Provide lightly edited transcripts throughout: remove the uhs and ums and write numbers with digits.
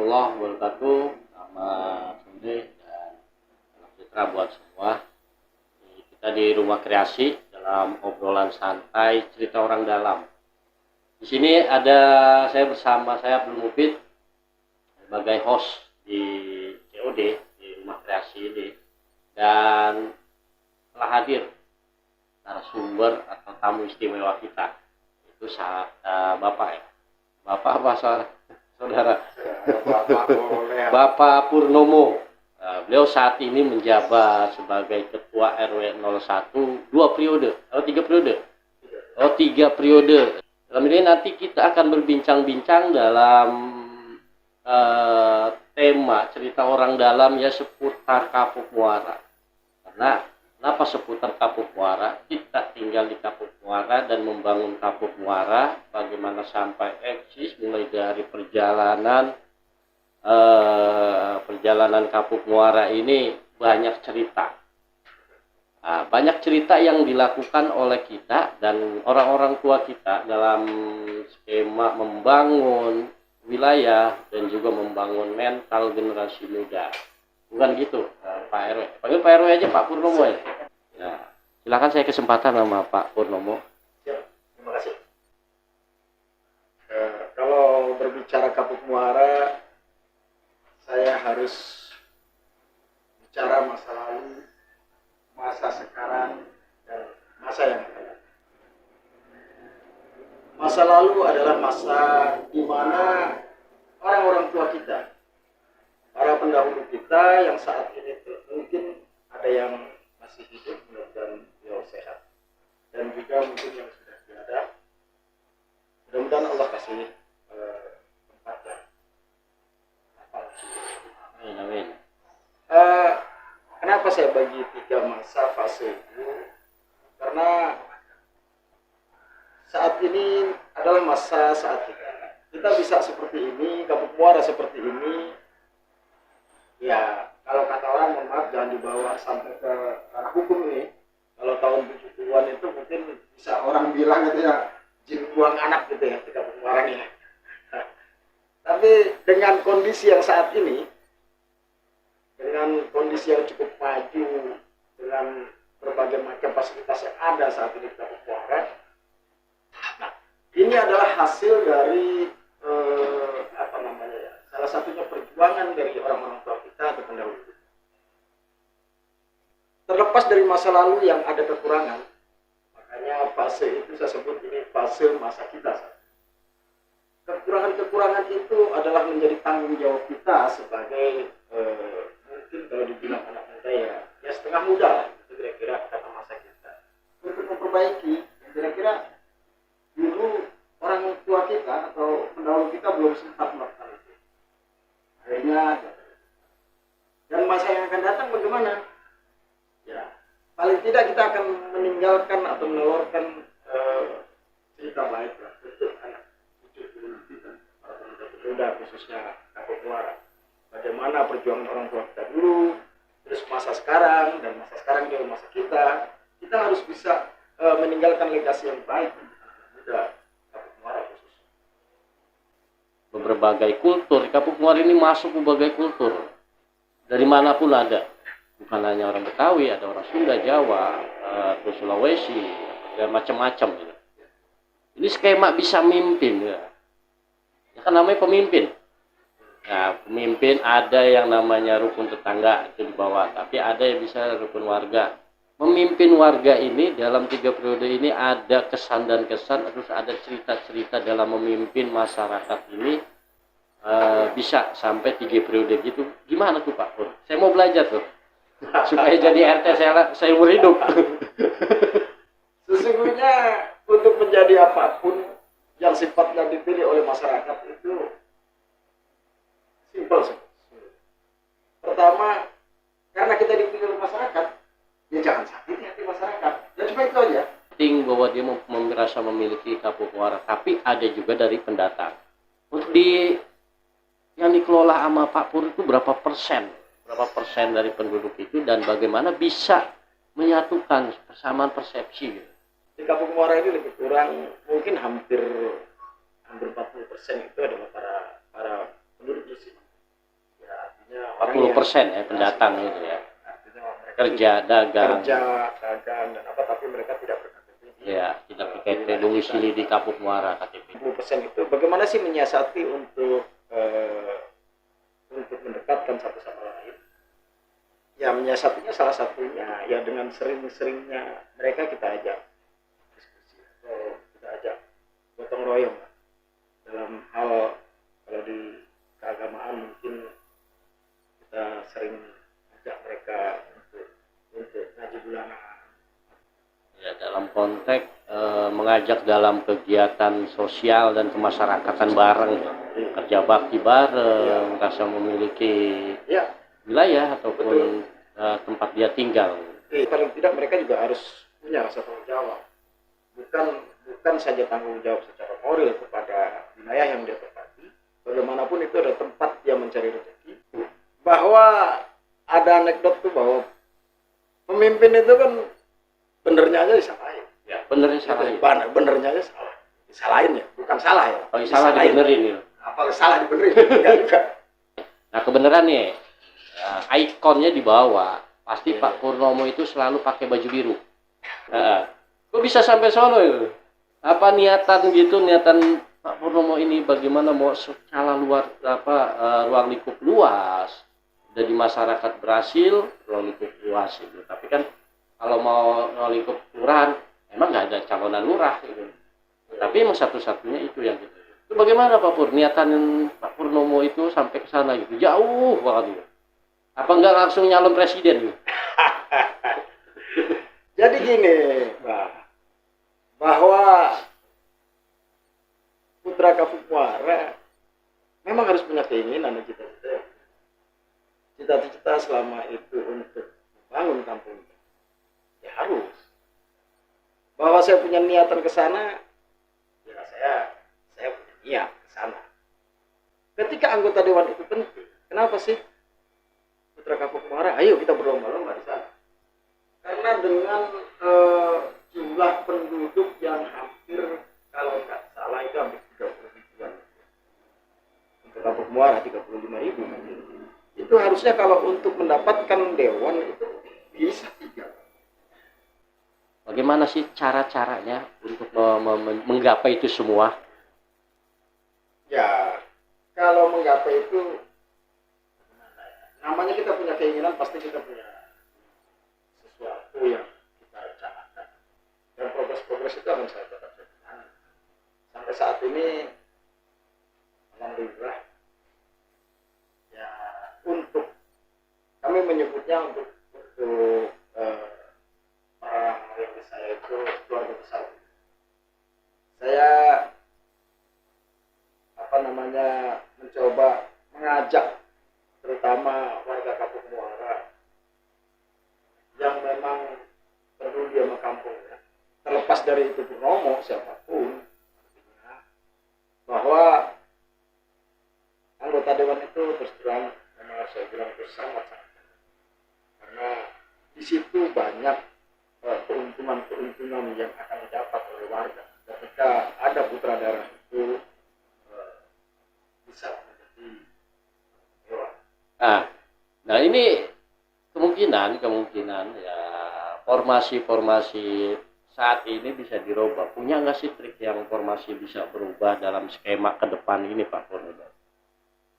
warahmatullahi wabarakatuh. Selamat sore dan salam sejahtera buat semua. Kita di Rumah Kreasi dalam obrolan santai cerita orang dalam. Di sini ada bersama saya Abdul Mufid sebagai host di COD di Rumah Kreasi ini, dan telah hadir narasumber atau tamu istimewa kita, itu Bapak ya. Bapak apa saudara? Bapak Purnomo. Beliau saat ini menjabat sebagai Ketua RW 01 2 periode atau 3 periode? 3 periode. Dalam ini nanti kita akan berbincang-bincang dalam tema cerita orang dalam ya seputar Kapuk Muara. Karena kenapa seputar Kapuk Muara? Kita tinggal di Kapuk Muara dan membangun Kapuk Muara, bagaimana sampai eksis mulai dari perjalanan Kapuk Muara ini banyak cerita. Banyak cerita yang dilakukan oleh kita dan orang-orang tua kita dalam skema membangun wilayah dan juga membangun mental generasi muda. Bukan gitu, Pak RW. Panggil Pak RW aja, Pak Purnomo ya. Ya, silakan saya kesempatan sama Pak Purnomo. Siap, terima kasih. Kalau berbicara Kapuk Muara, saya harus bicara masa lalu, masa sekarang, dan masa yang akan datang. Masa lalu adalah masa di mana orang-orang tua kita, para pendahulu kita yang saat ini mungkin ada yang masih hidup, mudah-mudahan beliau sehat, dan juga mungkin yang sudah tiada, mudah-mudahan Allah kasih tempat yang Amin. Kenapa saya bagi 3 masa fase itu? Karena saat ini adalah masa saat kita bisa seperti ini, Kapuk Muara seperti ini. Ya, kalau kata orang, mohon maaf, jangan dibawa sampai ke ranah hukum ini. Kalau tahun 70-an itu mungkin bisa orang bilang gitu ya, jin buang anak gitu ya, di Kapuk Muara ini. Tapi dengan kondisi yang saat ini, dengan kondisi yang cukup maju, dengan berbagai macam fasilitas yang ada saat ini di Kapuk Muara, nah, ini adalah hasil dari salah satunya perjuangan dari orang-orang tua kita atau pendahulu. Terlepas dari masa lalu yang ada kekurangan, makanya fase itu saya sebut ini fase masa kita. Kekurangan-kekurangan itu adalah menjadi tanggung jawab kita sebagai mungkin kalau dibilang anak muda ya setengah muda lah, itu kira-kira kata masa kita, untuk memperbaiki yang kira-kira dulu orang tua kita atau pendahulu kita belum sempat melakukan itu. Akhirnya, dan masa yang akan datang bagaimana? Ya, paling tidak kita akan meninggalkan atau menelurkan cerita baik lah untuk anak cucu kita, para pemuda khususnya Kapuk Muara. Bagaimana perjuangan orang tua kita dulu, terus masa sekarang, dan masa sekarang juga masa kita harus bisa meninggalkan legasi yang baik muda Kapuk Muara khususnya. Berbagai kultur, Kapuk Muara ini masuk berbagai kultur. Dari manapun ada. Bukan hanya orang Betawi, ada orang Sunda, Jawa, terus Sulawesi, dan macam-macam gitu. Ini skema bisa mimpin ya. Ya kan namanya pemimpin. Nah, pemimpin ada yang namanya rukun tetangga itu di bawah, tapi ada yang bisa rukun warga. Memimpin warga ini dalam 3 periode ini ada kesan dan kesan, terus ada cerita-cerita dalam memimpin masyarakat ini bisa sampai 3 periode gitu. Gimana tuh Pak Pur? Saya mau belajar tuh supaya jadi RT saya umur hidup. Sesungguhnya untuk menjadi apapun yang sifatnya dipilih oleh masyarakat itu simpel sih. Pertama, karena kita dipilih oleh masyarakat, ya jangan sakiti hati masyarakat. Dan cuma itu aja. Penting bahwa dia merasa memiliki Kapuk Muara, tapi ada juga dari pendatang. Untuk yang dikelola sama Pak Pur itu berapa persen dari penduduk itu, dan bagaimana bisa menyatukan persamaan persepsi gitu. Di Kapuk Muara ini lebih kurang mungkin hampir 40% itu adalah para penduduk di sini. 50% ya pendatang itu ya. Artinya mereka Kerja, dagang. kerja, dagang dan apa, tapi mereka tidak berKTP. Ya, tidak PKP domisili di Kapuk Muara KTP. 10% itu bagaimana sih menyiasati untuk mendekatkan satu sama lain? Ya menyiasatinya salah satunya ya dengan sering-seringnya mereka kita ajak diskusi atau kita ajak gotong royong lah. Dalam hal kalau di keagamaan mungkin kita sering ajak mereka untuk ngaji bulanan. Ya, dalam konteks mengajak dalam kegiatan sosial dan kemasyarakatan bareng, kerja bakti bareng, rasa memiliki Ya, wilayah ataupun tempat dia tinggal. paling tidak mereka juga harus punya rasa tanggung jawab. Bukan saja tanggung jawab secara moral kepada wilayah yang dia tempati, bagaimanapun itu ada tempat dia mencari rezeki. Bahwa ada anekdot tuh bahwa pemimpin itu kan benernya aja disalahin. Ya, benernya salah ya. Benernya aja salah. Disalahin ya, bukan salah ya. Kalau salah Disalahin. dibenerin ya. Apa salah dibenerin? Enggak juga. Nah, kebenaran nih, ikonnya di bawah, pasti Pak Purnomo itu selalu pakai baju biru. Kok bisa sampai sono itu? Apa niatan gitu, niatan Pak Purnomo ini bagaimana mau skala luar ruang lingkup luas, udah di masyarakat berhasil, ruang lingkup luas itu. Tapi kan kalau mau ruang lingkup kelurahan, emang nggak ada calonan lurah gitu. Tapi emang satu-satunya itu yang gitu. Itu bagaimana Pak Pur? Niatan Pak Purnomo itu sampai ke sana gitu, jauh banget gitu. Apa enggak langsung nyalon presiden gitu? Jadi gini, bahwa putra Kapuk Muara memang harus punya keinginan dan cita-cita. Cita-cita selama itu untuk membangun kampungnya, ya harus. Bahwa saya punya niatan ke sana, ya saya punya niat ke sana. Ketika anggota dewan itu penting, kenapa sih putra Kapuk Muara? Ayo kita berlomba-lomba di sana. Karena dengan jumlah penduduk yang hampir, kalau nggak salah itu hampir 30 ribuan. Untuk Kapuk Muara 35.000 mungkin. Itu harusnya kalau untuk mendapatkan dewan itu bisa 3. Bagaimana sih cara-caranya untuk menggapai itu semua? Ya, kalau menggapai itu, namanya kita punya keinginan, pasti kita punya sesuatu yang kita rencanakan. Dan progres-progres itu akan saya tetap jalan. Sampai saat ini, alhamdulillah, ya untuk kami menyebutnya untuk para yang saya itu keluarga besar. Saya mencoba mengajak terutama warga Kapuk Muara yang memang peduli sama kampungnya, terlepas dari itu Purnomo siapapun, artinya bahwa anggota dewan itu terus terang memang saya bilang itu sangat karena di situ banyak keuntungan yang akan didapat oleh warga ketika ada putra daerah itu bisa menjadi dewan. Nah ini kemungkinan ya formasi saat ini bisa dirubah. Punya nggak sih trik yang formasi bisa berubah dalam skema ke depan ini Pak Purnomo?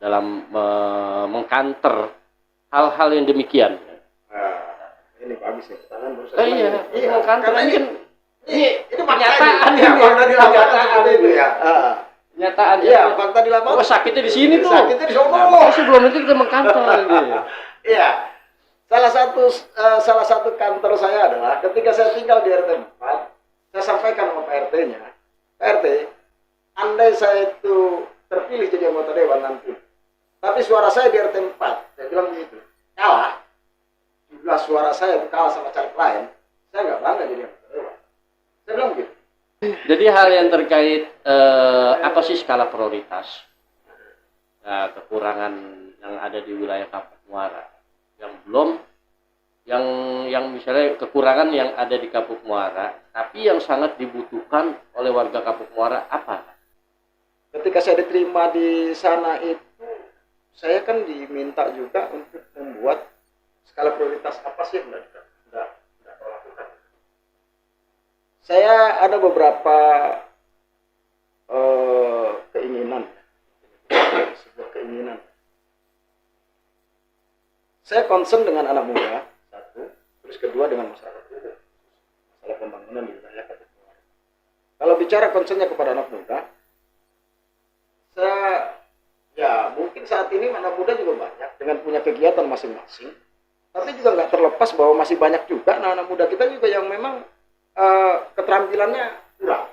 Dalam mengkanter hal-hal yang demikian. Ini bagus ya pertanyaan baru saya. Iya, mengkanter karena ini kenyataan ya, fakta di lapangan itu ya. Kenyataan. Iya, fakta di lapangan. Oh, sakitnya di sini tuh. Sakitnya di sono. Nah, sebelum itu kita mengkanter gitu. Iya. Salah satu kantor saya adalah ketika saya tinggal di RT 4, saya sampaikan sama Pak RT-nya, Pak RT, andai saya itu terpilih jadi anggota dewan nanti, tapi suara saya di RT 4, saya bilang begitu, kalah, jumlah suara saya itu kalah sama caleg lain, saya nggak bangga jadi anggota dewan. Saya bilang begitu. Jadi hal yang terkait apa sih skala prioritas? Nah, kekurangan yang ada di wilayah Kapuk Muara yang belum yang misalnya kekurangan yang ada di Kapuk Muara tapi yang sangat dibutuhkan oleh warga Kapuk Muara apa? Ketika saya diterima di sana itu saya kan diminta juga untuk membuat skala prioritas apa sih yang tidak kau lakukan. Saya ada beberapa keinginan, sebuah keinginan. Saya concern dengan anak muda, satu, terus kedua dengan masyarakat umum, masalah pembangunan di wilayah Kabupaten Muara. Kalau bicara concernnya kepada anak muda, saya ya mungkin saat ini anak muda juga banyak dengan punya kegiatan masing-masing, tapi juga nggak terlepas bahwa masih banyak juga anak-anak muda kita juga yang memang keterampilannya kurang.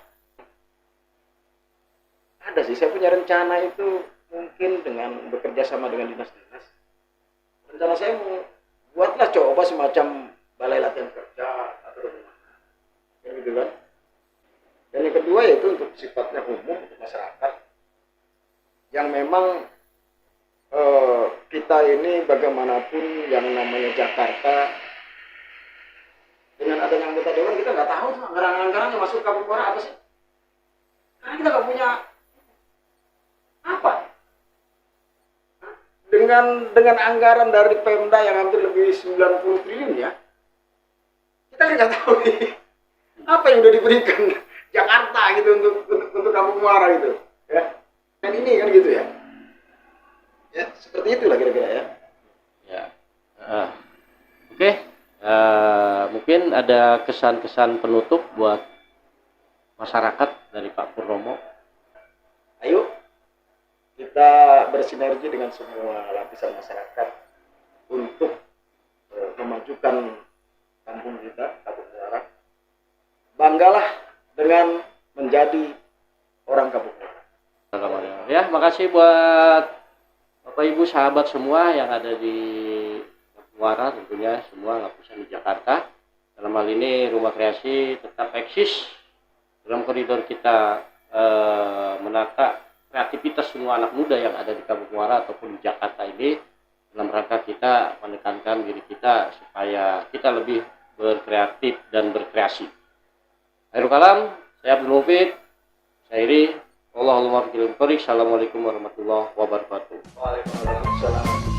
Ada sih, saya punya rencana itu mungkin dengan bekerja sama dengan dinas-dinas. Rencana saya mau buatlah coba semacam balai latihan kerja atau bagaimana, ya gitu kan. Dan yang kedua yaitu untuk sifatnya umum untuk masyarakat yang memang kita ini bagaimanapun yang namanya Jakarta dengan adanya anggota dewan kita nggak tahu tuh anggaran-anggaran yang masuk Kabupaten Muara apa sih, karena kita nggak punya apa dengan anggaran dari Pemda yang hampir lebih 90 triliun ya, kita nggak tahu nih apa yang udah diberikan Jakarta gitu untuk Kabupaten Muara gitu ya. Dan ini kan gitu ya. Ya, seperti itulah kira-kira ya. Ya. Oke. Mungkin ada kesan-kesan penutup buat masyarakat dari Pak Purnomo. Ayo kita bersinergi dengan semua lapisan masyarakat untuk memajukan kampung kita, Kabupaten Muara. Banggalah dengan menjadi orang Kabupaten Muara. Ya, makasih buat Bapak Ibu sahabat semua yang ada di Muara, tentunya semua lapisan di Jakarta. Dalam hal ini Rumah Kreasi tetap eksis dalam koridor kita menata kreativitas semua anak muda yang ada di Kabupaten Muara ataupun di Jakarta ini, dalam rangka kita menekankan diri kita supaya kita lebih berkreatif dan berkreasi. Akhirul kalam, saya Abdul Mufid, saya Iri. Assalamualaikum warahmatullahi wabarakatuh. Waalaikumsalam.